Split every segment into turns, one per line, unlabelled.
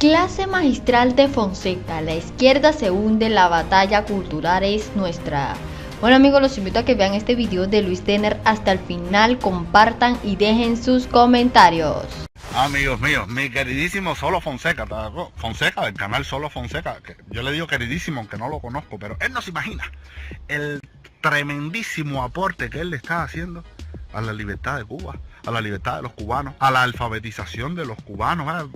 Clase magistral de Fonseca, la izquierda se hunde, la batalla cultural es nuestra. Bueno amigos, los invito a que vean este video de Luis Denner hasta el final, compartan y dejen sus comentarios.
Amigos míos, mi queridísimo Solo Fonseca, Fonseca del canal Solo Fonseca, que yo le digo queridísimo aunque no lo conozco, pero él no se imagina el tremendísimo aporte que él le está haciendo a la libertad de Cuba, a la libertad de los cubanos, a la alfabetización de los cubanos.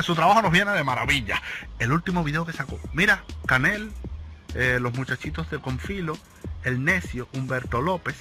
Su trabajo nos viene de maravilla. El último video que sacó, mira, Canel, los muchachitos de Confilo, el necio Humberto López,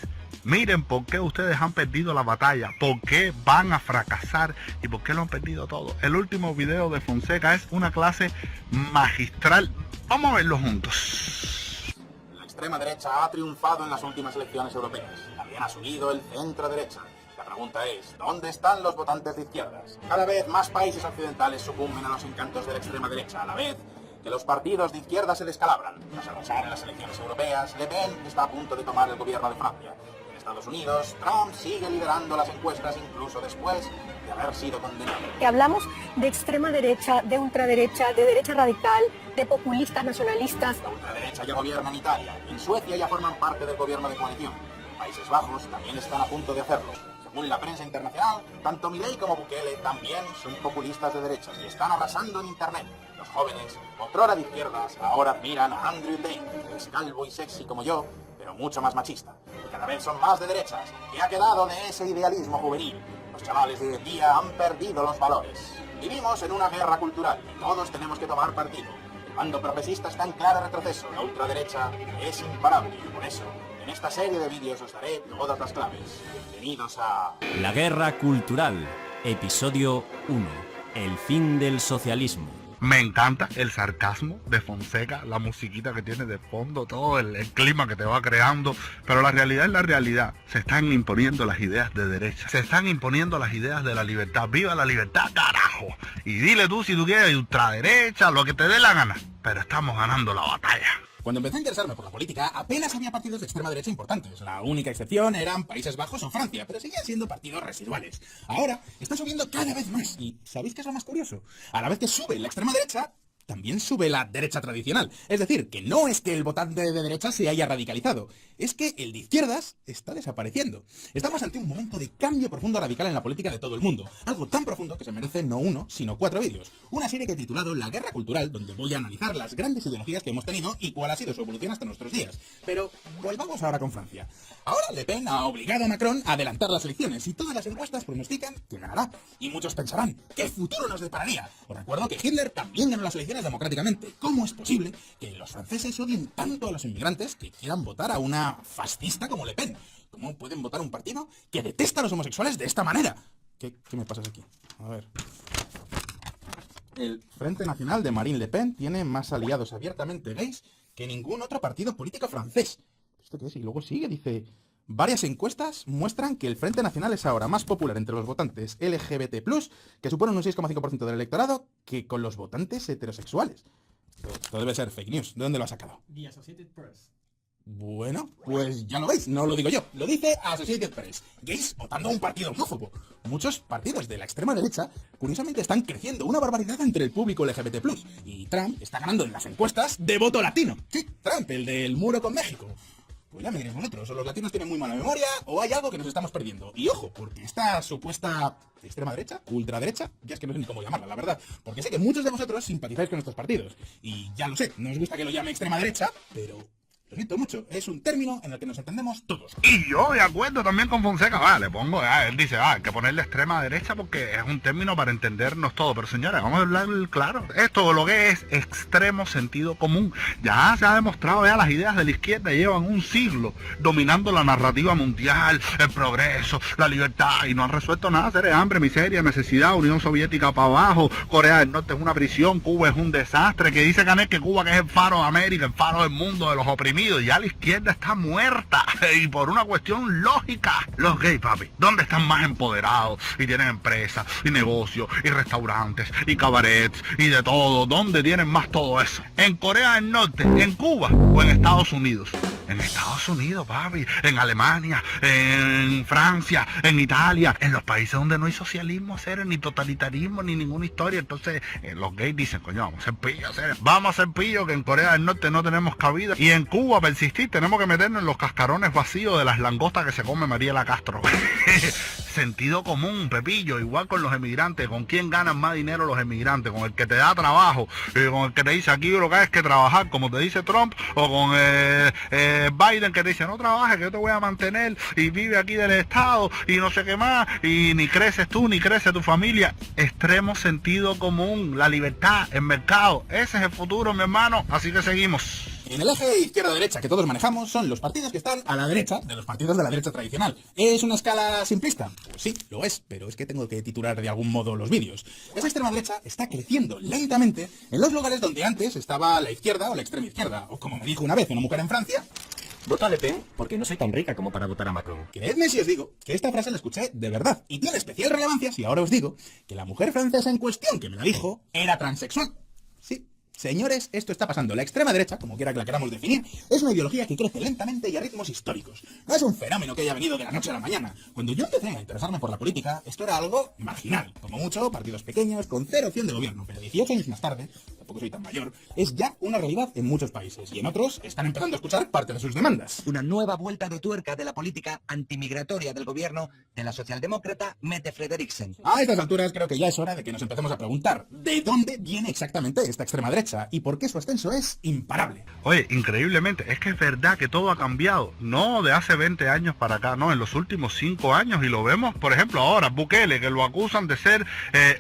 miren por qué ustedes han perdido la batalla, por qué van a fracasar y por qué lo han perdido todo. El último video de Fonseca es una clase magistral. Vamos a verlo juntos.
La extrema derecha ha triunfado en las últimas elecciones europeas. También ha subido el centro derecha. La pregunta es, ¿dónde están los votantes de izquierdas? Cada vez más países occidentales sucumben a los encantos de la extrema derecha, a la vez que los partidos de izquierda se descalabran. Tras avanzar en las elecciones europeas, Le Pen está a punto de tomar el gobierno de Francia. En Estados Unidos, Trump sigue liderando las encuestas incluso después de haber sido condenado.
Que hablamos de extrema derecha, de ultraderecha, de derecha radical, de populistas nacionalistas.
La ultraderecha ya gobierna en Italia. En Suecia ya forman parte del gobierno de coalición. En Países Bajos también están a punto de hacerlo. Según la prensa internacional, tanto Milei como Bukele también son populistas de derechas y están arrasando en internet. Los jóvenes, otrora de izquierdas, ahora admiran a Andrew Tate, que es calvo y sexy como yo, pero mucho más machista. Y cada vez son más de derechas. ¿Qué ha quedado de ese idealismo juvenil? Los chavales de hoy en día han perdido los valores. Vivimos en una guerra cultural y todos tenemos que tomar partido. El bando progresista está en claro retroceso, la ultraderecha es imparable y por eso, en esta serie de vídeos os daré todas las claves. Bienvenidos a...
La guerra cultural, episodio 1. El fin del socialismo.
Me encanta el sarcasmo de Fonseca, la musiquita que tiene de fondo, todo el clima que te va creando, pero la realidad es la realidad. Se están imponiendo las ideas de derecha, se están imponiendo las ideas de la libertad. ¡Viva la libertad, carajo! Y dile tú si tú quieres ultraderecha, lo que te dé la gana, pero estamos ganando la batalla.
Cuando empecé a interesarme por la política, apenas había partidos de extrema derecha importantes. La única excepción eran Países Bajos o Francia, pero seguían siendo partidos residuales. Ahora están subiendo cada vez más. ¿Y sabéis qué es lo más curioso? A la vez que sube la extrema derecha, también sube la derecha tradicional. Es decir, que no es que el votante de derecha se haya radicalizado, es que el de izquierdas está desapareciendo. Estamos ante un momento de cambio profundo radical en la política de todo el mundo. Algo tan profundo que se merece no uno, sino 4 vídeos. Una serie que he titulado La Guerra Cultural, donde voy a analizar las grandes ideologías que hemos tenido y cuál ha sido su evolución hasta nuestros días. Pero volvamos ahora con Francia. Ahora Le Pen ha obligado a Macron a adelantar las elecciones y todas las encuestas pronostican que ganará. Y muchos pensarán, ¿qué futuro nos depararía? Os recuerdo que Hitler también ganó las elecciones democráticamente. ¿Cómo es posible que los franceses odien tanto a los inmigrantes que quieran votar a una fascista como Le Pen? ¿Cómo pueden votar a un partido que detesta a los homosexuales de esta manera? ¿Qué me pasas aquí? A ver. El Frente Nacional de Marine Le Pen tiene más aliados abiertamente gays que ningún otro partido político francés. ¿Esto qué es? Y luego sigue, dice... Varias encuestas muestran que el Frente Nacional es ahora más popular entre los votantes LGBT+, que suponen un 6,5% del electorado, que con los votantes heterosexuales. Esto debe ser fake news. ¿De dónde lo ha sacado?
The Associated Press.
Bueno, pues ya lo veis, no lo digo yo, lo dice Associated Press. Gays votando a un partido homófobo. Muchos partidos de la extrema derecha, curiosamente, están creciendo una barbaridad entre el público LGBT+. Y Trump está ganando en las encuestas de voto latino. Sí, Trump, el del muro con México. Pues ya me diréis vosotros, o los latinos tienen muy mala memoria, o hay algo que nos estamos perdiendo. Y ojo, porque esta supuesta extrema derecha, ultraderecha, ya es que no sé ni cómo llamarla, la verdad. Porque sé que muchos de vosotros simpatizáis con estos partidos. Y ya lo sé, no os gusta que lo llame extrema derecha, pero... Lo siento mucho, es un término en el que nos entendemos todos.
Y yo de acuerdo también con Fonseca, le pongo, él dice, hay que ponerle extrema derecha porque es un término para entendernos todo. Pero señores, vamos a hablar claro. Esto lo que es extremo sentido común. Ya se ha demostrado, las ideas de la izquierda llevan un siglo dominando la narrativa mundial, el progreso, la libertad, y no han resuelto nada. Seres hambre, miseria, necesidad, Unión Soviética para abajo, Corea del Norte es una prisión, Cuba es un desastre, que dice Canel que Cuba que es el faro de América, el faro del mundo, de los oprimidos. Ya la izquierda está muerta y por una cuestión lógica. Los gays, papi, ¿dónde están más empoderados? Y tienen empresas, y negocios, y restaurantes, y cabarets, y de todo. ¿Dónde tienen más todo eso? ¿En Corea del Norte, en Cuba o en Estados Unidos? En Estados Unidos, papi, en Alemania, en Francia, en Italia, en los países donde no hay socialismo, serio, ni totalitarismo, ni ninguna historia. Entonces, los gays dicen, coño, vamos a ser pillos, serio. Vamos a ser pillos, que en Corea del Norte no tenemos cabida. Y en Cuba, para persistir, tenemos que meternos en los cascarones vacíos de las langostas que se come Mariela Castro. Sentido común, Pepillo, igual con los emigrantes. ¿Con quién ganan más dinero los emigrantes? ¿Con el que te da trabajo? ¿Con el que te dice aquí lo que hay es que trabajar, como te dice Trump? ¿O con Biden, que te dice no trabajes, que yo te voy a mantener y vive aquí del Estado y no sé qué más? Y ni creces tú, ni crece tu familia. Extremo sentido común, la libertad, el mercado. Ese es el futuro, mi hermano. Así que seguimos.
En el eje izquierda-derecha que todos manejamos son los partidos que están a la derecha de los partidos de la derecha tradicional. ¿Es una escala simplista? Pues sí, lo es, pero es que tengo que titular de algún modo los vídeos. Esa extrema derecha está creciendo lentamente en los lugares donde antes estaba la izquierda o la extrema izquierda. O como me dijo una vez una mujer en Francia,
Voto a Le Pen porque no soy tan rica como para votar a Macron.
creedme si os digo que esta frase la escuché de verdad y tiene especial relevancia si ahora os digo que la mujer francesa en cuestión que me la dijo era transexual. Sí. Señores, esto está pasando. La extrema derecha, como quiera que la queramos definir, es una ideología que crece lentamente y a ritmos históricos. No es un fenómeno que haya venido de la noche a la mañana. Cuando yo empecé a interesarme por la política, esto era algo marginal. Como mucho, partidos pequeños, con cero opción de gobierno. Pero 18 años más tarde, tampoco soy tan mayor, es ya una realidad en muchos países. Y en otros están empezando a escuchar parte de sus demandas.
Una nueva vuelta de tuerca de la política antimigratoria del gobierno de la socialdemócrata Mette Frederiksen.
A estas alturas creo que ya es hora de que nos empecemos a preguntar ¿de dónde viene exactamente esta extrema derecha? Y por qué su ascenso es imparable.
Oye, increíblemente, es que es verdad que todo ha cambiado, no de hace 20 años para acá, no, en los últimos 5 años, y lo vemos, por ejemplo, ahora, Bukele, que lo acusan de ser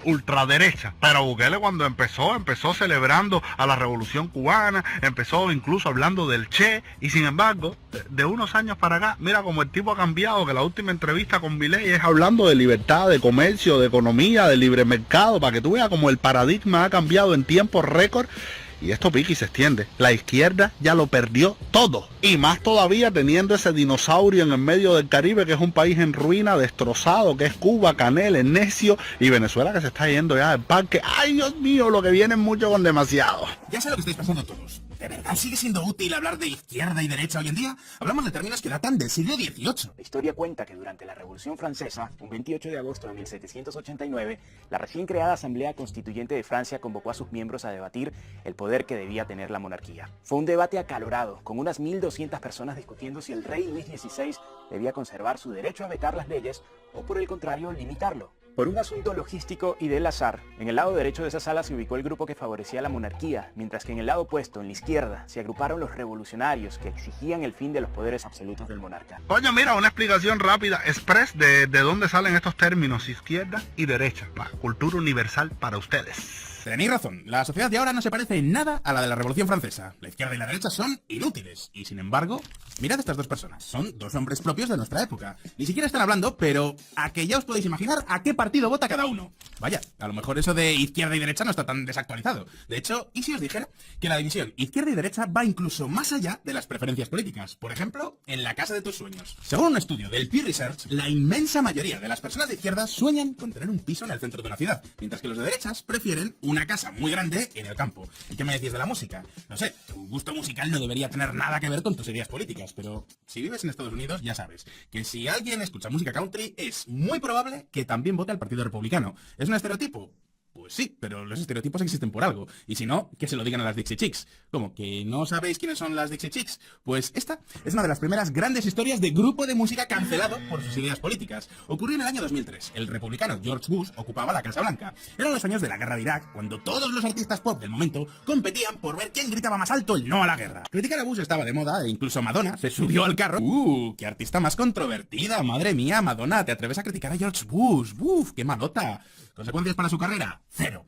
ultraderecha, pero Bukele cuando empezó celebrando a la Revolución Cubana, empezó incluso hablando del Che, y sin embargo, de unos años para acá, mira como el tipo ha cambiado, que la última entrevista con Milei es hablando de libertad, de comercio, de economía, de libre mercado, para que tú veas como el paradigma ha cambiado en tiempo récord. Y esto pica y se extiende. La izquierda ya lo perdió todo. Y más todavía teniendo ese dinosaurio en el medio del Caribe, que es un país en ruina, destrozado, que es Cuba, Canel, el necio, y Venezuela que se está yendo ya del parque. ¡Ay, Dios mío! Lo que viene mucho con demasiado.
Ya sé lo que estáis pensando todos. ¿De verdad sigue siendo útil hablar de izquierda y derecha hoy en día? Hablamos de términos que datan del siglo XVIII.
La historia cuenta que durante la Revolución Francesa, un 28 de agosto de 1789, la recién creada Asamblea Constituyente de Francia convocó a sus miembros a debatir el poder que debía tener la monarquía. Fue un debate acalorado, con unas 1.200 personas discutiendo si el rey Luis XVI debía conservar su derecho a vetar las leyes o por el contrario limitarlo. Por un asunto logístico y del azar, en el lado derecho de esa sala se ubicó el grupo que favorecía la monarquía, mientras que en el lado opuesto, en la izquierda, se agruparon los revolucionarios que exigían el fin de los poderes absolutos del monarca.
Coño, mira, una explicación rápida, express de dónde salen estos términos, izquierda y derecha. La cultura universal para ustedes.
Tenéis razón, la sociedad de ahora no se parece en nada a la de la Revolución Francesa. La izquierda y la derecha son inútiles. Y sin embargo, mirad a estas dos personas. Son dos nombres propios de nuestra época. Ni siquiera están hablando, pero a que ya os podéis imaginar a qué partido vota cada uno. Vaya, a lo mejor eso de izquierda y derecha no está tan desactualizado. De hecho, ¿y si os dijera que la división izquierda y derecha va incluso más allá de las preferencias políticas? Por ejemplo, en la casa de tus sueños. Según un estudio del Pew Research, la inmensa mayoría de las personas de izquierda sueñan con tener un piso en el centro de una ciudad, mientras que los de derechas prefieren una casa muy grande en el campo. ¿Y qué me decís de la música? No sé, tu gusto musical no debería tener nada que ver con tus ideas políticas, pero si vives en Estados Unidos ya sabes que si alguien escucha música country es muy probable que también vote al Partido Republicano. ¿Es un estereotipo? Pues sí, pero los estereotipos existen por algo. Y si no, que se lo digan a las Dixie Chicks. ¿Cómo? ¿Que no sabéis quiénes son las Dixie Chicks? Pues esta es una de las primeras grandes historias de grupo de música cancelado por sus ideas políticas. Ocurrió en el año 2003. El republicano George Bush ocupaba la Casa Blanca. Eran los años de la guerra de Irak, cuando todos los artistas pop del momento competían por ver quién gritaba más alto el no a la guerra. Criticar a Bush estaba de moda e incluso Madonna se subió al carro. ¡Qué artista más controvertida! Madre mía, Madonna, ¿te atreves a criticar a George Bush? ¡Uf, qué malota! ¿Consecuencias para su carrera? Cero.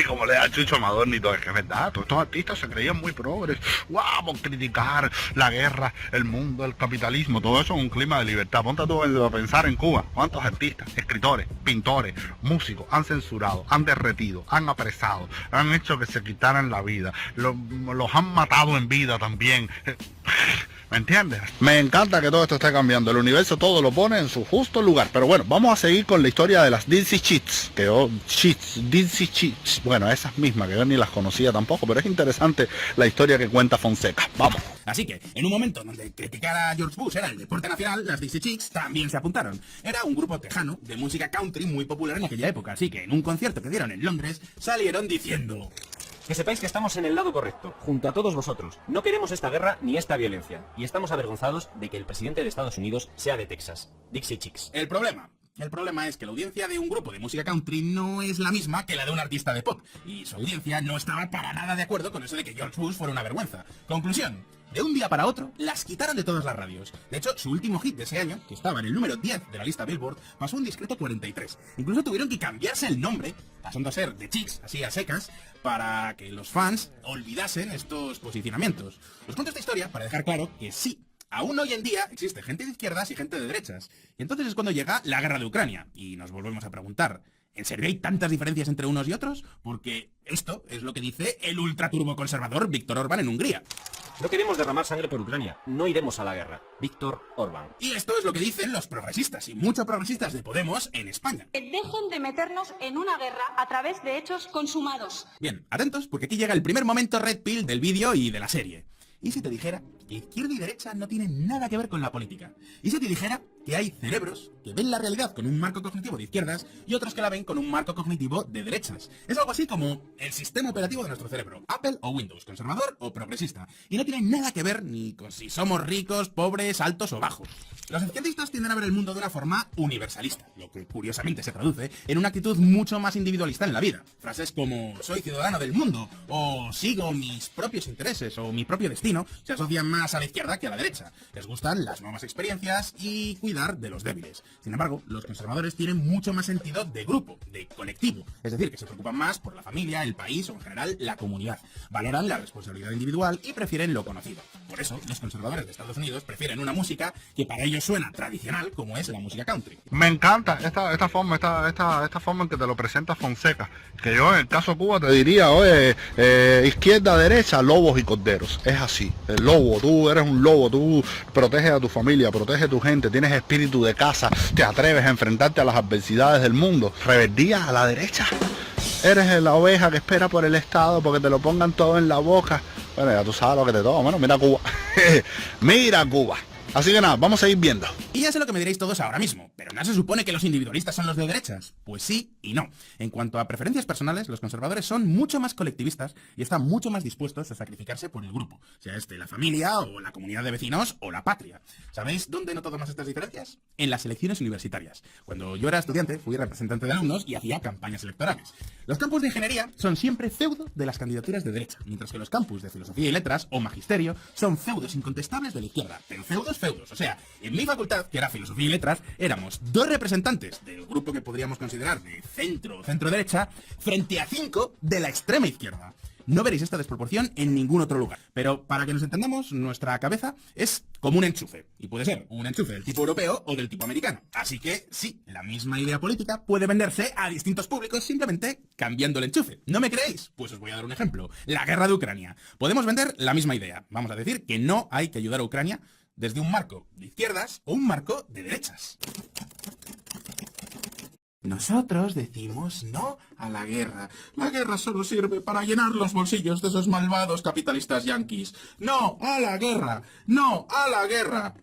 Como le da Chucho a Madonna y todo, es que es verdad, todos estos artistas se creían muy progres, guau, por criticar la guerra, el mundo, el capitalismo, todo eso en un clima de libertad. Ponte tú a pensar en Cuba, cuántos artistas, escritores, pintores, músicos han censurado, han derretido, han apresado, han hecho que se quitaran la vida, los han matado en vida también. ¿Me entiendes? Me encanta que todo esto esté cambiando. El universo todo lo pone en su justo lugar. Pero bueno, vamos a seguir con la historia de las Dixie Chicks. Dixie Chicks. Bueno, esas mismas, que yo ni las conocía tampoco, pero es interesante la historia que cuenta Fonseca. Vamos.
Así que, en un momento donde criticar a George Bush era el deporte nacional, las Dixie Chicks también se apuntaron. Era un grupo tejano de música country muy popular en aquella época, así que en un concierto que dieron en Londres, salieron diciendo:
que sepáis que estamos en el lado correcto, junto a todos vosotros. No queremos esta guerra ni esta violencia, y estamos avergonzados de que el presidente de Estados Unidos sea de Texas. Dixie Chicks.
El problema es que la audiencia de un grupo de música country no es la misma que la de un artista de pop, y su audiencia no estaba para nada de acuerdo con eso de que George Bush fuera una vergüenza. Conclusión: de un día para otro, las quitaron de todas las radios. De hecho, su último hit de ese año, que estaba en el número 10 de la lista Billboard, pasó un discreto 43. Incluso tuvieron que cambiarse el nombre, pasando a ser The Chicks, así a secas, para que los fans olvidasen estos posicionamientos. Os cuento esta historia para dejar claro que sí, aún hoy en día existe gente de izquierdas y gente de derechas. Y entonces es cuando llega la guerra de Ucrania, y nos volvemos a preguntar: ¿en serio hay tantas diferencias entre unos y otros? Porque esto es lo que dice el ultraturboconservador Viktor Orbán en Hungría.
No queremos derramar sangre por Ucrania, no iremos a la guerra. Viktor Orbán.
Y esto es lo que dicen los progresistas, y muchos progresistas de Podemos en España.
Dejen de meternos en una guerra a través de hechos consumados.
Bien, atentos, porque aquí llega el primer momento red pill del vídeo y de la serie. ¿Y si te dijera que izquierda y derecha no tienen nada que ver con la política? ¿Y si te dijera que hay cerebros que ven la realidad con un marco cognitivo de izquierdas y otros que la ven con un marco cognitivo de derechas? Es algo así como el sistema operativo de nuestro cerebro, Apple o Windows, conservador o progresista. Y no tienen nada que ver ni con si somos ricos, pobres, altos o bajos. Los izquierdistas tienden a ver el mundo de una forma universalista, lo que curiosamente se traduce en una actitud mucho más individualista en la vida. Frases como soy ciudadano del mundo, o sigo mis propios intereses, o mi propio destino, se asocian más a la izquierda que a la derecha. Les gustan las nuevas experiencias y cuidar de los débiles. Sin embargo, los conservadores tienen mucho más sentido de grupo, de colectivo. Es decir, que se preocupan más por la familia, el país o en general la comunidad. Valoran la responsabilidad individual y prefieren lo conocido. Por eso, los conservadores de Estados Unidos prefieren una música que para ellos suena tradicional, como es la música country.
Me encanta esta forma en que te lo presenta Fonseca. Que yo en el caso de Cuba te diría, oye, izquierda, derecha, lobos y corderos. Es así. El lobo, tú eres un lobo, tú proteges a tu familia, proteges a tu gente, tienes espíritu de casa, te atreves a enfrentarte a las adversidades del mundo. Rebeldía a la derecha. Eres la oveja que espera por el Estado porque te lo pongan todo en la boca. Bueno, ya tú sabes lo que te toca. Bueno, mira Cuba. Mira Cuba. Así que nada, vamos a ir viendo.
Y ya sé lo que me diréis todos ahora mismo, pero ¿no se supone que los individualistas son los de derechas? Pues sí y no. En cuanto a preferencias personales, los conservadores son mucho más colectivistas y están mucho más dispuestos a sacrificarse por el grupo, sea este la familia o la comunidad de vecinos o la patria. ¿Sabéis dónde noto más estas diferencias? En las elecciones universitarias. Cuando yo era estudiante, fui representante de alumnos y hacía campañas electorales. Los campus de ingeniería son siempre feudo de las candidaturas de derecha, mientras que los campus de filosofía y letras o magisterio son feudos incontestables de la izquierda, pero feudos. O sea, en mi facultad, que era filosofía y letras, éramos 2 representantes del grupo que podríamos considerar de centro-derecha, frente a 5 de la extrema izquierda. No veréis esta desproporción en ningún otro lugar. Pero para que nos entendamos, nuestra cabeza es como un enchufe. Y puede ser un enchufe del tipo europeo o del tipo americano. Así que sí, la misma idea política puede venderse a distintos públicos simplemente cambiando el enchufe. ¿No me creéis? Pues os voy a dar un ejemplo. La guerra de Ucrania. Podemos vender la misma idea. Vamos a decir que no hay que ayudar a Ucrania desde un marco de izquierdas o un marco de derechas. Nosotros decimos no a la guerra. La guerra solo sirve para llenar los bolsillos de esos malvados capitalistas yanquis. ¡No a la guerra! ¡No a la guerra!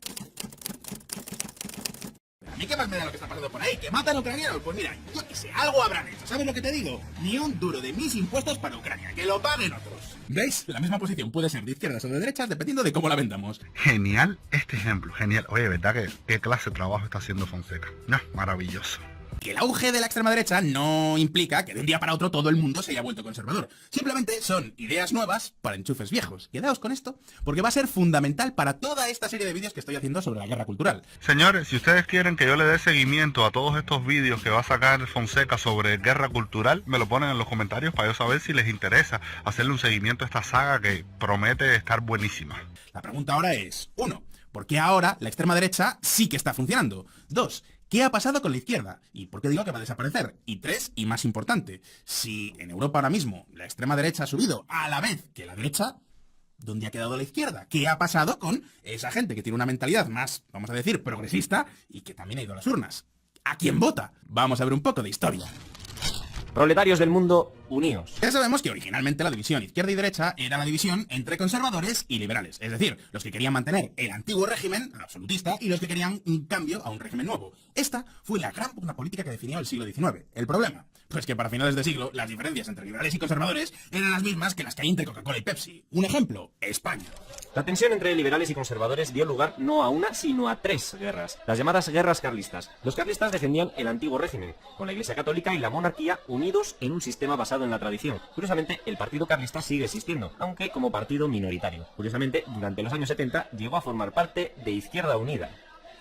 ¿A mí qué más me da lo que está pasando por ahí? ¿Que matan a ucranianos? Pues mira, yo qué sé, algo habrán hecho. ¿Sabes lo que te digo? Ni un duro de mis impuestos para Ucrania. ¡Que lo paguen otros! ¿Veis? La misma posición puede ser de izquierdas o de derechas dependiendo de cómo la vendamos.
Genial este ejemplo, genial. Oye, ¿verdad que qué clase de trabajo está haciendo Fonseca? No, maravilloso.
Que el auge de la extrema derecha no implica que de un día para otro todo el mundo se haya vuelto conservador. Simplemente son ideas nuevas para enchufes viejos. Quedaos con esto, porque va a ser fundamental para toda esta serie de vídeos que estoy haciendo sobre la guerra cultural.
Señores, si ustedes quieren que yo le dé seguimiento a todos estos vídeos que va a sacar Fonseca sobre guerra cultural, me lo ponen en los comentarios para yo saber si les interesa hacerle un seguimiento a esta saga que promete estar buenísima.
La pregunta ahora es, 1. ¿Por qué ahora la extrema derecha sí que está funcionando? 2. ¿Qué ha pasado con la izquierda? ¿Y por qué digo que va a desaparecer? Y 3, y más importante, si en Europa ahora mismo la extrema derecha ha subido a la vez que la derecha, ¿Dónde ha quedado la izquierda? ¿Qué ha pasado con esa gente que tiene una mentalidad más, vamos a decir, progresista y que también ha ido a las urnas? ¿A quién vota? Vamos a ver un poco de historia.
Proletarios del mundo, uníos.
Ya sabemos que originalmente la división izquierda y derecha era la división entre conservadores y liberales, es decir, los que querían mantener el antiguo régimen absolutista y los que querían un cambio a un régimen nuevo. Esta fue la gran pugna política que definió el siglo XIX. ¿El problema? Pues que para finales de siglo las diferencias entre liberales y conservadores eran las mismas que las que hay entre Coca-Cola y Pepsi. Un ejemplo, España.
La tensión entre liberales y conservadores dio lugar no a una, sino a 3 guerras, las llamadas guerras carlistas. Los carlistas defendían el antiguo régimen, con la Iglesia Católica y la monarquía unidos en un sistema basado en la tradición. Curiosamente, el Partido Carlista sigue existiendo, aunque como partido minoritario. Curiosamente, durante los años 70 llegó a formar parte de Izquierda Unida.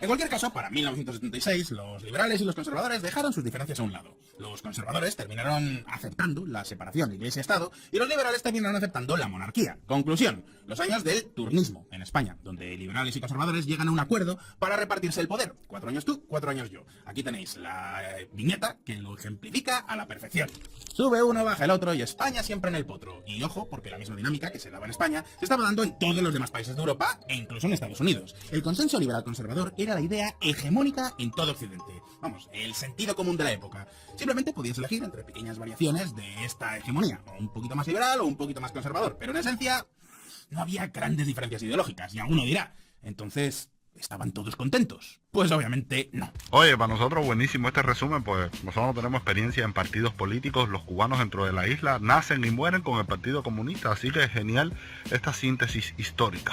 En cualquier caso, para 1976, los liberales y los conservadores dejaron sus diferencias a un lado. Los conservadores terminaron aceptando la separación de Iglesia-Estado y los liberales terminaron aceptando la monarquía. Conclusión, los años del turnismo en España, donde liberales y conservadores llegan a un acuerdo para repartirse el poder. 4 años tú, 4 años yo. Aquí tenéis la viñeta que lo ejemplifica a la perfección. Sube uno, baja el otro y España siempre en el potro. Y ojo, porque la misma dinámica que se daba en España se estaba dando en todos los demás países de Europa e incluso en Estados Unidos. El consenso liberal-conservador era la idea hegemónica en todo Occidente. Vamos, el sentido común de la época. Simplemente podías elegir entre pequeñas variaciones de esta hegemonía, o un poquito más liberal o un poquito más conservador, pero en esencia no había grandes diferencias ideológicas, y alguno dirá, entonces, ¿estaban todos contentos? Pues obviamente no.
Oye, para nosotros buenísimo este resumen, pues nosotros no tenemos experiencia en partidos políticos, los cubanos dentro de la isla nacen y mueren con el Partido Comunista, así que es genial esta síntesis histórica.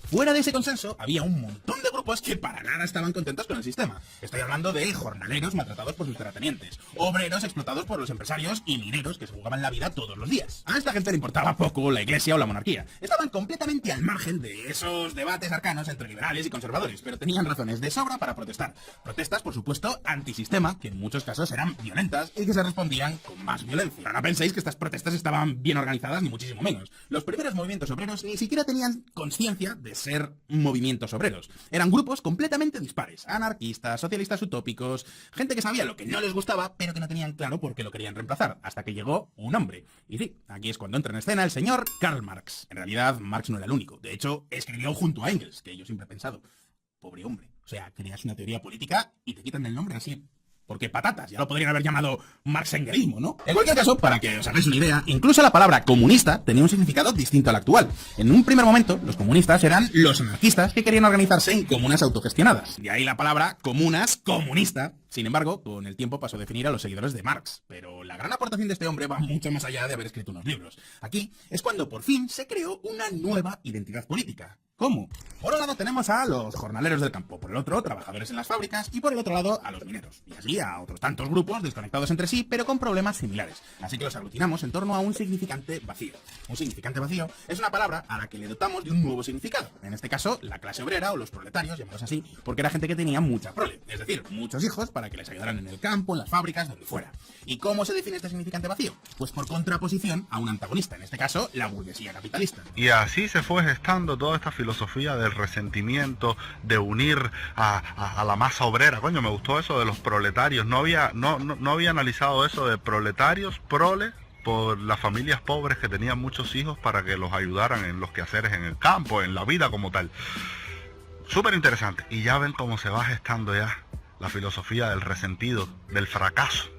Fuera de ese consenso, había un montón de grupos que para nada estaban contentos con el sistema. Estoy hablando de jornaleros maltratados por sus terratenientes, obreros explotados por los empresarios y mineros que se jugaban la vida todos los días. A esta gente le importaba poco la iglesia o la monarquía. Estaban completamente al margen de esos debates arcanos entre liberales y conservadores, pero tenían razones de sobra para protestar. Protestas, por supuesto, antisistema, que en muchos casos eran violentas y que se respondían con más violencia. Pero no penséis que estas protestas estaban bien organizadas, ni muchísimo menos. Los primeros movimientos obreros ni siquiera tenían conciencia de ser movimientos obreros. Eran grupos completamente dispares, anarquistas, socialistas utópicos, gente que sabía lo que no les gustaba, pero que no tenían claro por qué lo querían reemplazar, hasta que llegó un hombre. Y sí, aquí es cuando entra en escena el señor Karl Marx. En realidad, Marx no era el único. De hecho, escribió junto a Engels, que yo siempre he pensado, pobre hombre. O sea, creas una teoría política y te quitan el nombre así. Porque patatas, ya lo podrían haber llamado marxengerismo, ¿no? En cualquier caso, para que os hagáis una idea, incluso la palabra comunista tenía un significado distinto al actual. En un primer momento, los comunistas eran los anarquistas que querían organizarse en comunas autogestionadas. De ahí la palabra comunas, comunista. Sin embargo, con el tiempo pasó a definir a los seguidores de Marx. Pero la gran aportación de este hombre va mucho más allá de haber escrito unos libros. Aquí es cuando por fin se creó una nueva identidad política. ¿Cómo? Por un lado tenemos a los jornaleros del campo, por el otro, trabajadores en las fábricas y por el otro lado, a los mineros. Y así a otros tantos grupos desconectados entre sí, pero con problemas similares. Así que los aglutinamos en torno a un significante vacío. Un significante vacío es una palabra a la que le dotamos de un nuevo significado. En este caso, la clase obrera o los proletarios, llamados así, porque era gente que tenía mucha prole, es decir, muchos hijos para que les ayudaran en el campo, en las fábricas, donde fuera. ¿Y cómo se define este significante vacío? Pues por contraposición a un antagonista, en este caso, la burguesía capitalista.
Y así se fue gestando toda esta filosofía del resentimiento, de unir a la masa obrera. Coño, me gustó eso de los proletarios. No había analizado eso de proletarios, prole, por las familias pobres que tenían muchos hijos para que los ayudaran en los quehaceres en el campo, en la vida como tal. Súper interesante. Y ya ven cómo se va gestando ya la filosofía del resentido, del fracaso.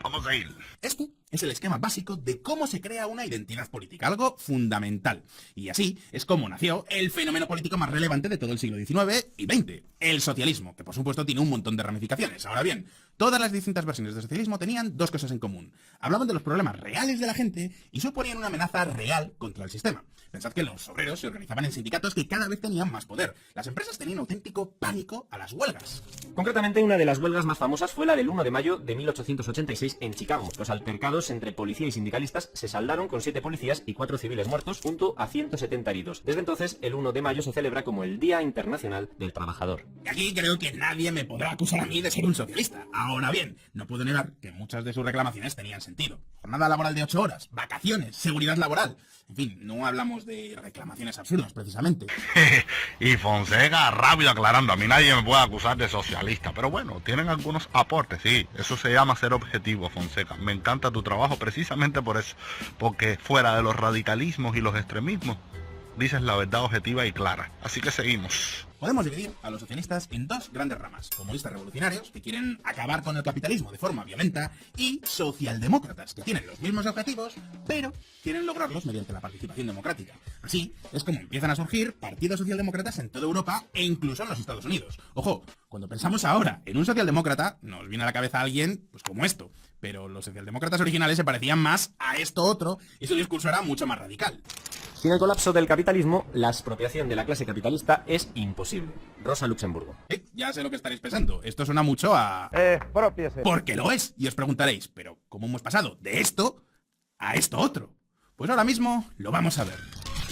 Vamos a ir.
Este es el esquema básico de cómo se crea una identidad política, algo fundamental. Y así es como nació el fenómeno político más relevante de todo el siglo XIX y XX, el socialismo, que por supuesto tiene un montón de ramificaciones. Ahora bien, todas las distintas versiones del socialismo tenían dos cosas en común. Hablaban de los problemas reales de la gente y suponían una amenaza real contra el sistema. Pensad que los obreros se organizaban en sindicatos que cada vez tenían más poder. Las empresas tenían auténtico pánico a las huelgas.
Concretamente, una de las huelgas más famosas fue la del 1 de mayo de 1886 en Chicago. Los altercados entre policía y sindicalistas se saldaron con 7 policías y 4 civiles muertos, junto a 170 heridos. Desde entonces, el 1 de mayo se celebra como el Día Internacional del Trabajador.
Y aquí creo que nadie me podrá acusar a mí de ser un socialista. Ahora bien, no puedo negar que muchas de sus reclamaciones tenían sentido. Jornada laboral de 8 horas, vacaciones, seguridad laboral. En fin, no hablamos de reclamaciones absurdas, precisamente.
Y Fonseca rápido aclarando, a mí nadie me puede acusar de socialista, pero bueno, tienen algunos aportes, sí, eso se llama ser objetivo, Fonseca. Me encanta tu trabajo precisamente por eso, porque fuera de los radicalismos y los extremismos, dices la verdad objetiva y clara. Así que seguimos.
Podemos dividir a los socialistas en dos grandes ramas: comunistas revolucionarios, que quieren acabar con el capitalismo de forma violenta, y socialdemócratas, que tienen los mismos objetivos, pero quieren lograrlos mediante la participación democrática. Así es como empiezan a surgir partidos socialdemócratas en toda Europa e incluso en los Estados Unidos. Ojo, cuando pensamos ahora en un socialdemócrata, nos viene a la cabeza alguien pues como esto, pero los socialdemócratas originales se parecían más a esto otro y su discurso era mucho más radical.
Sin el colapso del capitalismo, la expropiación de la clase capitalista es imposible. Rosa Luxemburgo.
Ya sé lo que estaréis pensando. Esto suena mucho a...
Expropiese.
Porque lo es. Y os preguntaréis, ¿pero cómo hemos pasado de esto a esto otro? Pues ahora mismo lo vamos a ver.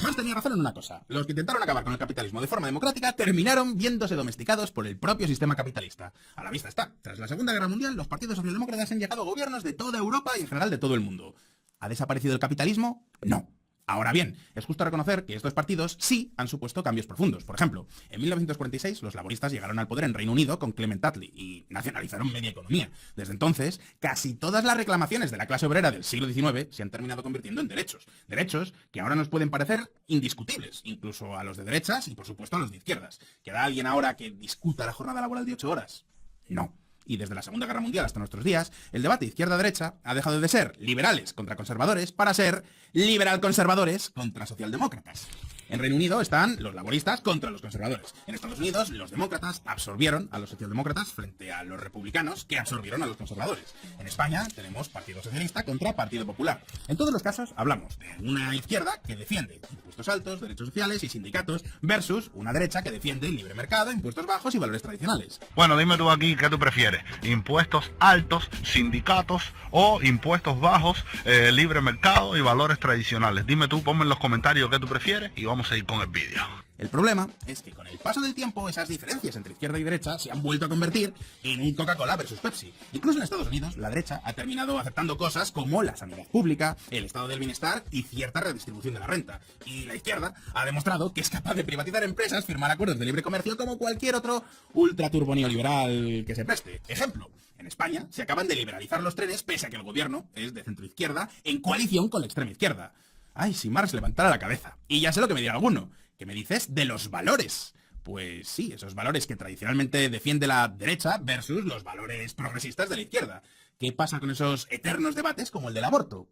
Marx tenía razón en una cosa: los que intentaron acabar con el capitalismo de forma democrática terminaron viéndose domesticados por el propio sistema capitalista. A la vista está, tras la Segunda Guerra Mundial, los partidos socialdemócratas han llegado a gobiernos de toda Europa y en general de todo el mundo. ¿Ha desaparecido el capitalismo? No. Ahora bien, es justo reconocer que estos partidos sí han supuesto cambios profundos. Por ejemplo, en 1946 los laboristas llegaron al poder en Reino Unido con Clement Attlee y nacionalizaron media economía. Desde entonces, casi todas las reclamaciones de la clase obrera del siglo XIX se han terminado convirtiendo en derechos. Derechos que ahora nos pueden parecer indiscutibles, incluso a los de derechas y por supuesto a los de izquierdas. ¿Queda alguien ahora que discuta la jornada laboral de 8 horas? No. Y desde la Segunda Guerra Mundial hasta nuestros días, el debate izquierda-derecha ha dejado de ser liberales contra conservadores para ser liberal-conservadores contra socialdemócratas. En Reino Unido están los laboristas contra los conservadores. En Estados Unidos, los demócratas absorbieron a los socialdemócratas frente a los republicanos, que absorbieron a los conservadores. En España tenemos Partido Socialista contra Partido Popular. En todos los casos hablamos de una izquierda que defiende impuestos altos, derechos sociales y sindicatos, versus una derecha que defiende el libre mercado, impuestos bajos y valores tradicionales.
Bueno, dime tú aquí, ¿qué tú prefieres? ¿Impuestos altos, sindicatos o impuestos bajos, libre mercado y valores tradicionales? Dime tú, ponme en los comentarios qué tú prefieres y vamos a ir con el vídeo.
El problema es que con el paso del tiempo esas diferencias entre izquierda y derecha se han vuelto a convertir en un Coca-Cola versus Pepsi. Incluso en Estados Unidos, la derecha ha terminado aceptando cosas como la sanidad pública, el estado del bienestar y cierta redistribución de la renta. Y la izquierda ha demostrado que es capaz de privatizar empresas, firmar acuerdos de libre comercio como cualquier otro ultraturbo neoliberal que se preste. Ejemplo: en España se acaban de liberalizar los trenes pese a que el gobierno es de centro-izquierda en coalición con la extrema izquierda. Ay, si Marx levantara la cabeza. Y ya sé lo que me dirá alguno. ¿Qué me dices de los valores? Pues sí, esos valores que tradicionalmente defiende la derecha versus los valores progresistas de la izquierda. ¿Qué pasa con esos eternos debates como el del aborto?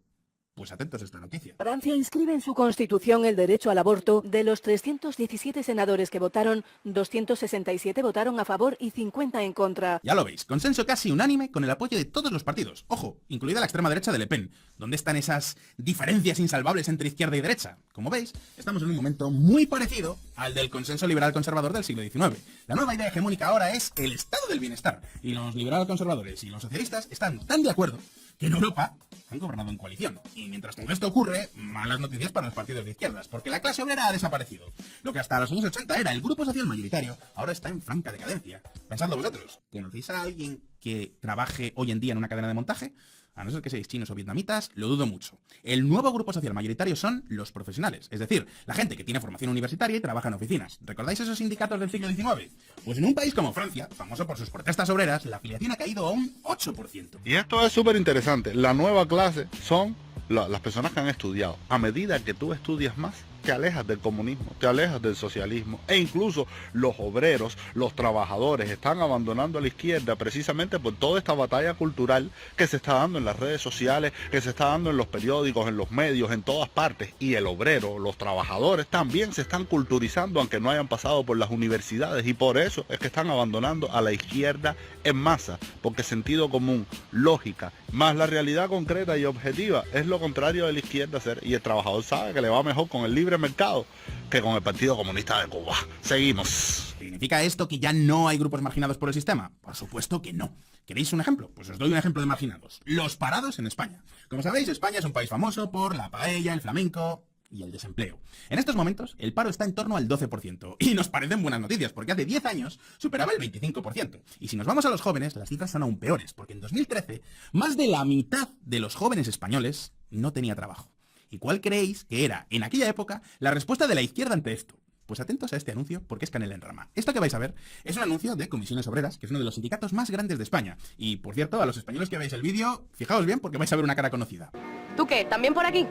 Pues atentos a esta noticia.
Francia inscribe en su constitución el derecho al aborto. De los 317 senadores que votaron, 267 votaron a favor y 50 en contra.
Ya lo veis, consenso casi unánime con el apoyo de todos los partidos. Ojo, incluida la extrema derecha de Le Pen. ¿Dónde están esas diferencias insalvables entre izquierda y derecha? Como veis, estamos en un momento muy parecido al del consenso liberal conservador del siglo XIX. La nueva idea hegemónica ahora es el estado del bienestar. Y los liberal conservadores y los socialistas están tan de acuerdo que en Europa han gobernado en coalición. Y mientras todo esto ocurre, malas noticias para los partidos de izquierdas, porque la clase obrera ha desaparecido. Lo que hasta los años 80 era el grupo social mayoritario, ahora está en franca decadencia. Pensadlo vosotros, ¿conocéis a alguien que trabaje hoy en día en una cadena de montaje? A no ser que seáis chinos o vietnamitas, lo dudo mucho. El nuevo grupo social mayoritario son los profesionales, es decir, la gente que tiene formación universitaria y trabaja en oficinas. ¿Recordáis esos sindicatos del siglo XIX? Pues en un país como Francia, famoso por sus protestas obreras, la afiliación ha caído a un 8%.
Y esto es súper interesante. La nueva clase son las personas que han estudiado. A medida que tú estudias más, te alejas del comunismo, te alejas del socialismo, e incluso los obreros, los trabajadores están abandonando a la izquierda precisamente por toda esta batalla cultural que se está dando en las redes sociales, que se está dando en los periódicos, en los medios, en todas partes. Y el obrero, los trabajadores también se están culturizando aunque no hayan pasado por las universidades, y por eso es que están abandonando a la izquierda en masa, porque sentido común, lógica, más la realidad concreta y objetiva es lo contrario de la izquierda hacer, y el trabajador sabe que le va mejor con el libre mercado que con el Partido Comunista de Cuba. Seguimos.
¿Significa esto que ya no hay grupos marginados por el sistema? Por supuesto que no. ¿Queréis un ejemplo? Pues os doy un ejemplo de marginados. Los parados en España. Como sabéis, España es un país famoso por la paella, el flamenco y el desempleo. En estos momentos, el paro está en torno al 12%. Y nos parecen buenas noticias, porque hace 10 años superaba el 25%. Y si nos vamos a los jóvenes, las cifras son aún peores, porque en 2013, más de la mitad de los jóvenes españoles no tenía trabajo. ¿Y cuál creéis que era, en aquella época, la respuesta de la izquierda ante esto? Pues atentos a este anuncio, porque es canela en rama. Esto que vais a ver es un anuncio de Comisiones Obreras, que es uno de los sindicatos más grandes de España. Y, por cierto, a los españoles que veáis el vídeo, fijaos bien porque vais a ver una cara conocida.
¿Tú qué? ¿También por aquí?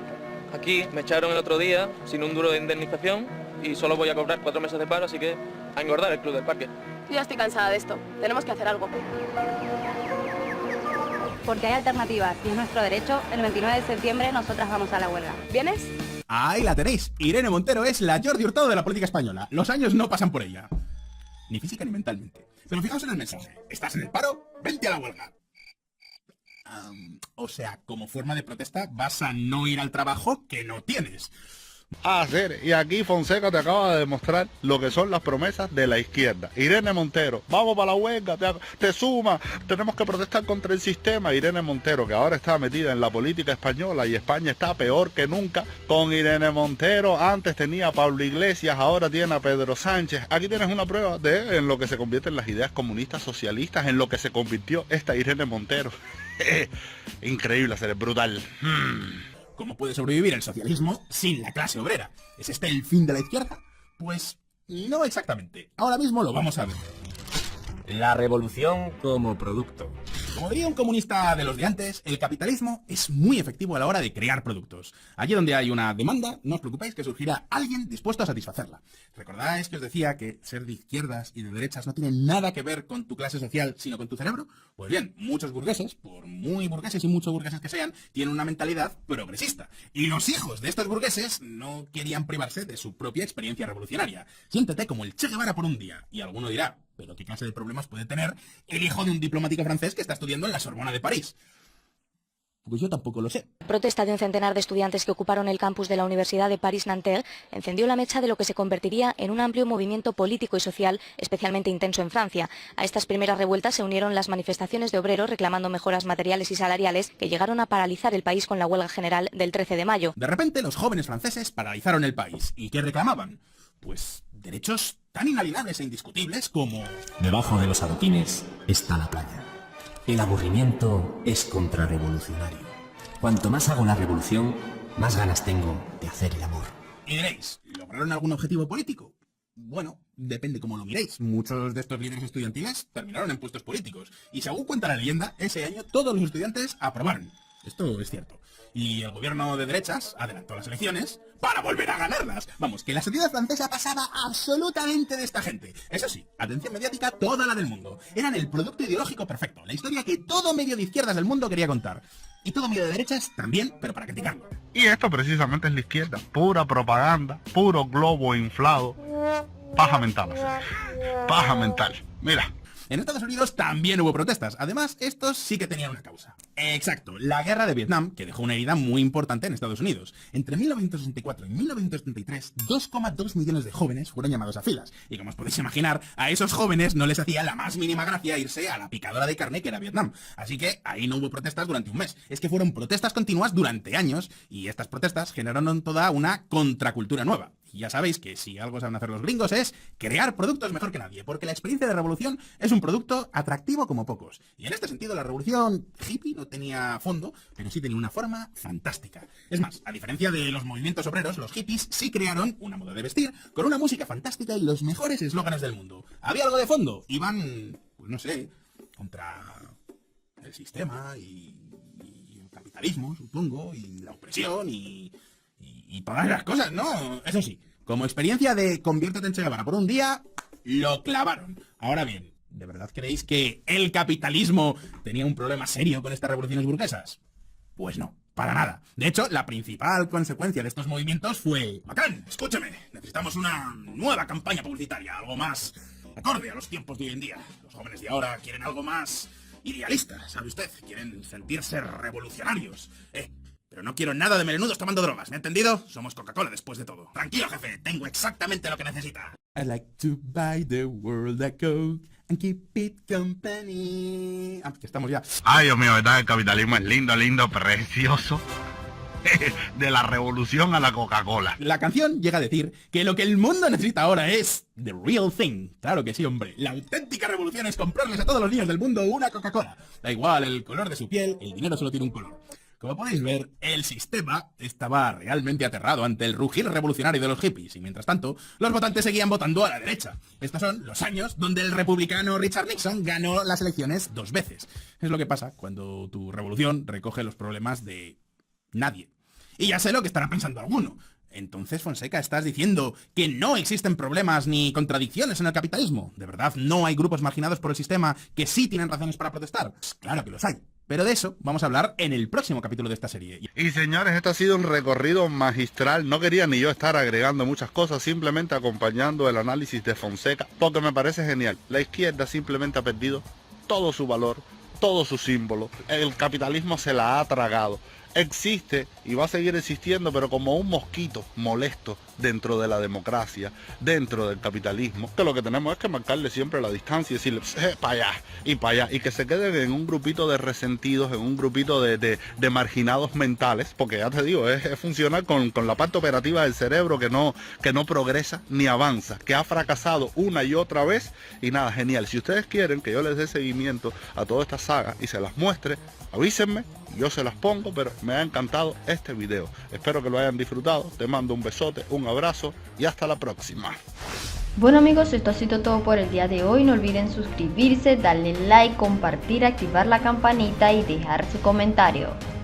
Aquí me echaron el otro día sin un duro de indemnización y solo voy a cobrar 4 meses de paro, así que a engordar el club del parque.
Yo ya estoy cansada de esto. Tenemos que hacer algo.
Porque hay alternativas y es nuestro derecho. El 29 de septiembre nosotras vamos a la huelga.
¿Vienes?
Ahí la tenéis. Irene Montero es la Jordi Hurtado de la política española. Los años no pasan por ella. Ni física ni mentalmente. Pero fijaos en el mensaje. ¿Estás en el paro? Vente a la huelga. O sea, como forma de protesta vas a no ir al trabajo que no tienes.
Y aquí Fonseca te acaba de demostrar lo que son las promesas de la izquierda. Irene Montero, vamos para la huelga, te suma, tenemos que protestar contra el sistema. Irene Montero, que ahora está metida en la política española y España está peor que nunca. Con Irene Montero, antes tenía a Pablo Iglesias, ahora tiene a Pedro Sánchez. Aquí tienes una prueba de en lo que se convierten las ideas comunistas, socialistas, en lo que se convirtió esta Irene Montero. Increíble, ser brutal.
¿Cómo puede sobrevivir el socialismo sin la clase obrera? ¿Es este el fin de la izquierda? Pues no exactamente. Ahora mismo lo vamos a ver.
La revolución como producto.
Como diría un comunista de los de antes, el capitalismo es muy efectivo a la hora de crear productos. Allí donde hay una demanda, no os preocupéis que surgirá alguien dispuesto a satisfacerla. ¿Recordáis que os decía que ser de izquierdas y de derechas no tiene nada que ver con tu clase social, sino con tu cerebro? Pues bien, muchos burgueses, por muy burgueses y muchos burgueses que sean, tienen una mentalidad progresista. Y los hijos de estos burgueses no querían privarse de su propia experiencia revolucionaria. Siéntete como el Che Guevara por un día. Y alguno dirá, ¿pero qué clase de problemas puede tener el hijo de un diplomático francés que está estudiando en la Sorbona de París? Pues yo tampoco lo sé.
La protesta de un centenar de estudiantes que ocuparon el campus de la Universidad de París-Nanterre encendió la mecha de lo que se convertiría en un amplio movimiento político y social especialmente intenso en Francia. A estas primeras revueltas se unieron las manifestaciones de obreros reclamando mejoras materiales y salariales que llegaron a paralizar el país con la huelga general del 13 de mayo.
De repente los jóvenes franceses paralizaron el país. ¿Y qué reclamaban? Pues derechos tan inalienables e indiscutibles como...
Debajo de los adoquines está la playa. El aburrimiento es contrarrevolucionario. Cuanto más hago la revolución, más ganas tengo de hacer el amor.
Y diréis, ¿lograron algún objetivo político? Bueno, depende cómo lo miréis. Muchos de estos líderes estudiantiles terminaron en puestos políticos. Y según cuenta la leyenda, ese año todos los estudiantes aprobaron. Esto es cierto. Y el gobierno de derechas adelantó las elecciones para volver a ganarlas. Vamos, que la sociedad francesa pasaba absolutamente de esta gente. Eso sí, atención mediática toda la del mundo. Eran el producto ideológico perfecto, la historia que todo medio de izquierdas del mundo quería contar. Y todo medio de derechas también, pero para criticarlo.
Y esto precisamente es la izquierda. Pura propaganda, puro globo inflado. Paja mental, paja mental. Mira.
En Estados Unidos también hubo protestas. Además, estos sí que tenían una causa. Exacto, la guerra de Vietnam, que dejó una herida muy importante en Estados Unidos. Entre 1964 y 1973, 2,2 millones de jóvenes fueron llamados a filas. Y como os podéis imaginar, a esos jóvenes no les hacía la más mínima gracia irse a la picadora de carne que era Vietnam. Así que ahí no hubo protestas durante un mes. Es que fueron protestas continuas durante años, y estas protestas generaron toda una contracultura nueva. Y ya sabéis que si algo saben hacer los gringos es crear productos mejor que nadie, porque la experiencia de revolución es un producto atractivo como pocos. Y en este sentido la revolución hippie no tenía fondo, pero sí tenía una forma fantástica. Es más, a diferencia de los movimientos obreros, los hippies sí crearon una moda de vestir con una música fantástica y los mejores eslóganes del mundo. ¿Había algo de fondo? Iban, pues no sé, contra el sistema y el capitalismo, supongo, y la opresión y todas las cosas, ¿no? Eso sí, como experiencia de conviértete en Che Guevara por un día, lo clavaron. Ahora bien, ¿de verdad creéis que el capitalismo tenía un problema serio con estas revoluciones burguesas? Pues no, para nada. De hecho, la principal consecuencia de estos movimientos fue... Macron, escúchame, necesitamos una nueva campaña publicitaria, algo más acorde a los tiempos de hoy en día. Los jóvenes de ahora quieren algo más idealista, ¿sabe usted? Quieren sentirse revolucionarios, Pero no quiero nada de melenudos tomando drogas, ¿me ha entendido? Somos Coca-Cola después de todo. Tranquilo, jefe, tengo exactamente lo que necesita. I like to buy the world a Coke and keep it company. Ah, que estamos ya.
Ay, Dios mío, ¿verdad? El capitalismo es lindo, lindo, precioso. De la revolución a la Coca-Cola.
La canción llega a decir que lo que el mundo necesita ahora es the real thing. Claro que sí, hombre. La auténtica revolución es comprarles a todos los niños del mundo una Coca-Cola. Da igual el color de su piel, el dinero solo tiene un color. Como podéis ver, el sistema estaba realmente aterrado ante el rugir revolucionario de los hippies y mientras tanto, los votantes seguían votando a la derecha. Estos son los años donde el republicano Richard Nixon ganó las elecciones 2 veces. Es lo que pasa cuando tu revolución recoge los problemas de nadie. Y ya sé lo que estará pensando alguno. Entonces, Fonseca, ¿estás diciendo que no existen problemas ni contradicciones en el capitalismo? ¿De verdad no hay grupos marginados por el sistema que sí tienen razones para protestar? Pues claro que los hay. Pero de eso vamos a hablar en el próximo capítulo de esta serie.
Y señores, esto ha sido un recorrido magistral. No quería ni yo estar agregando muchas cosas, simplemente acompañando el análisis de Fonseca, porque me parece genial. La izquierda simplemente ha perdido todo su valor, todo su símbolo. El capitalismo se la ha tragado. Existe y va a seguir existiendo, pero como un mosquito molesto dentro de la democracia, dentro del capitalismo, que lo que tenemos es que marcarle siempre la distancia y decirle para allá, y que se queden en un grupito de resentidos, en un grupito de marginados mentales, porque ya te digo, es funcionar con la parte operativa del cerebro que no progresa ni avanza, que ha fracasado una y otra vez. Y nada, genial. Si ustedes quieren que yo les dé seguimiento a toda esta saga y se las muestre, avísenme, yo se las pongo, pero me ha encantado este video. Espero que lo hayan disfrutado. Te mando un besote, un abrazo y hasta la próxima.
Bueno amigos, esto ha sido todo por el día de hoy. No olviden suscribirse, darle like, compartir, activar la campanita y dejar su comentario.